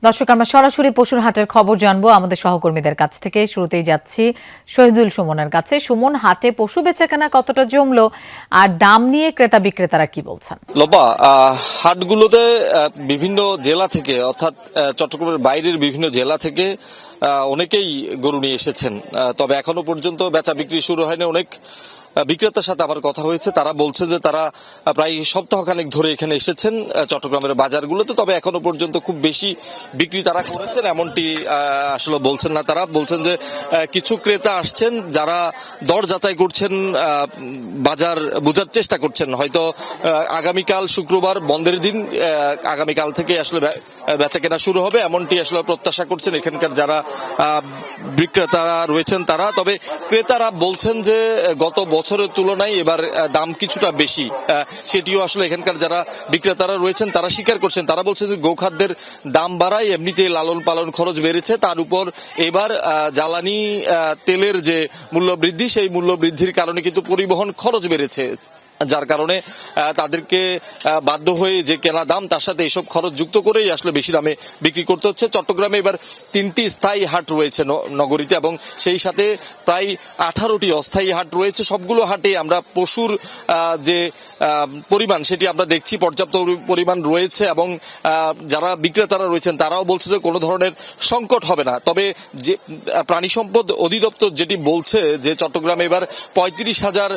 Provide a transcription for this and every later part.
দর্শক, আমরা সরাসরি পশুর হাটের খবর জানবো আমাদের সহকর্মীদের কাছ থেকে। শুরুতেই যাচ্ছি শহীদুল সুমনের কাছে। সুমন, হাটে পশু বেচাকেনা কতটা জমলো আর দাম নিয়ে ক্রেতা বিক্রেতারা কি বলছেন? লোপা, হাটগুলোতে বিভিন্ন জেলা থেকে, অর্থাৎ চট্টগ্রামের বাইরের বিভিন্ন জেলা থেকে অনেকেই গরু নিয়ে এসেছেন। তবে এখনো পর্যন্ত বেচা বিক্রি শুরু হয়নি। অনেক বিক্রেতার সাথে আমার কথা হয়েছে, তারা বলছে যে তারা প্রায় সপ্তাহখানেক ধরে এখানে এসেছেন চট্টগ্রামের বাজারগুলোতে, তবে এখনো পর্যন্ত খুব বেশি বিক্রি তারা করেছেন এমনটি আসলে বলছেন না। তারা বলছেন যে কিছু ক্রেতা আসছেন যারা দর যাচাই করছেন, বাজার বোঝার চেষ্টা করছেন। হয়তো আগামীকাল শুক্রবার বন্ধের দিন, আগামীকাল থেকে আসলে বেচা কেনা শুরু হবে এমনটি আসলে প্রত্যাশা করছেন এখানকার যারা বিক্রেতারা রয়েছেন তারা। তবে ক্রেতারা বলছেন যে গত বছরের তুলনায় এবার দাম কিছুটা বেশি, সেটিও আসলে এখানকার যারা বিক্রেতারা রয়েছেন তারা স্বীকার করছেন। তারা বলছেন যে গোখাদ্যের দাম বাড়ায়, এমনিতে লালন পালন খরচ বেড়েছে, তার উপর এবার জ্বালানি তেলের যে মূল্য বৃদ্ধি, সেই মূল্য বৃদ্ধির কারণে কিন্তু পরিবহন খরচ বেড়েছে, যার কারণে তাদেরকে বাধ্য হয়ে যে কেনা দাম তার সাথে এইসব খরচ যুক্ত করেই আসলে বেশি দামে বিক্রি করতে হচ্ছে। চট্টগ্রামে এবার 3টি স্থায়ী হাট রয়েছে নগরীতে, এবং সেই সাথে প্রায় 18টি অস্থায়ী হাট রয়েছে। সবগুলো হাটে আমরা পশুর যে পরিমাণ সেটি আমরা দেখছি পর্যাপ্ত পরিমাণ রয়েছে, এবং যারা বিক্রেতারা রয়েছেন তারাও বলছে যে কোনো ধরনের সংকট হবে না। তবে যে প্রাণী সম্পদ অধিদপ্তর যেটি বলছে যে চট্টগ্রামে এবার 35,000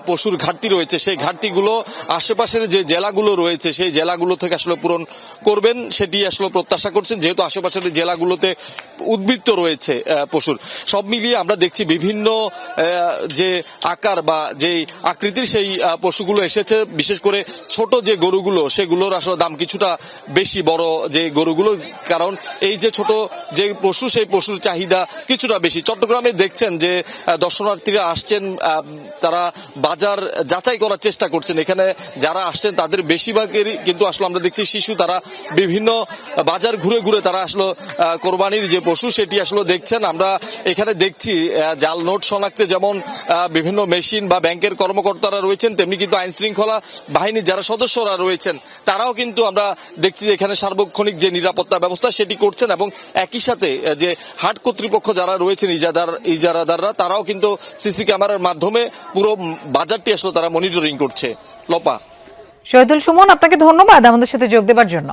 পশুর ঘাটতি রয়েছে, সেই ঘাটতিগুলো আশেপাশের যে জেলাগুলো রয়েছে সেই জেলাগুলো থেকে আসলে পূরণ করবেন, সেটি আসলে প্রত্যাশা করছেন, যেহেতু আশেপাশের জেলাগুলোতে উদ্বৃত্ত রয়েছে পশুর। সব মিলিয়ে আমরা দেখছি বিভিন্ন যে আকার বা যে আকৃতির সেই পশুগুলো এসেছে। বিশেষ করে ছোট যে গরুগুলো সেগুলোর আসলে দাম কিছুটা বেশি, বড় যে গরুগুলো, কারণ এই যে ছোট যে পশু সেই পশুর চাহিদা কিছুটা বেশি। চট্টগ্রামে দেখছেন যে দর্শনার্থীরা আসছেন, তারা বাজার যাচাই করার চেষ্টা করছেন। এখানে যারা আসছেন তাদের বেশিরভাগেরই কিন্তু আসলে আমরা দেখছি শিশু, তারা বিভিন্ন বাজার ঘুরে ঘুরে তারা আসলে কোরবানির যে পশু সেটি আসলে দেখছেন। আমরা এখানে দেখছি জাল নোট শনাক্তে যেমন বিভিন্ন মেশিন বা ব্যাংকের কর্মকর্তারা রয়েছেন, তেমনি কিন্তু আইন শৃঙ্খলা বাহিনীর যারা সদস্যরা রয়েছেন তারাও কিন্তু আমরা দেখছি এখানে সার্বক্ষণিক যে নিরাপত্তা ব্যবস্থা সেটি করছেন, এবং একই সাথে যে হাট কর্তৃপক্ষ যারা রয়েছেন ইজারাদাররা তারাও কিন্তু সিসি ক্যামেরার মাধ্যমে পুরো বাজারটি আসলে তারা মনিটরিং করছে। লোপা, শহীদুল সুমন, আপনাকে ধন্যবাদ আমাদের সাথে যোগ দেওয়ার জন্য।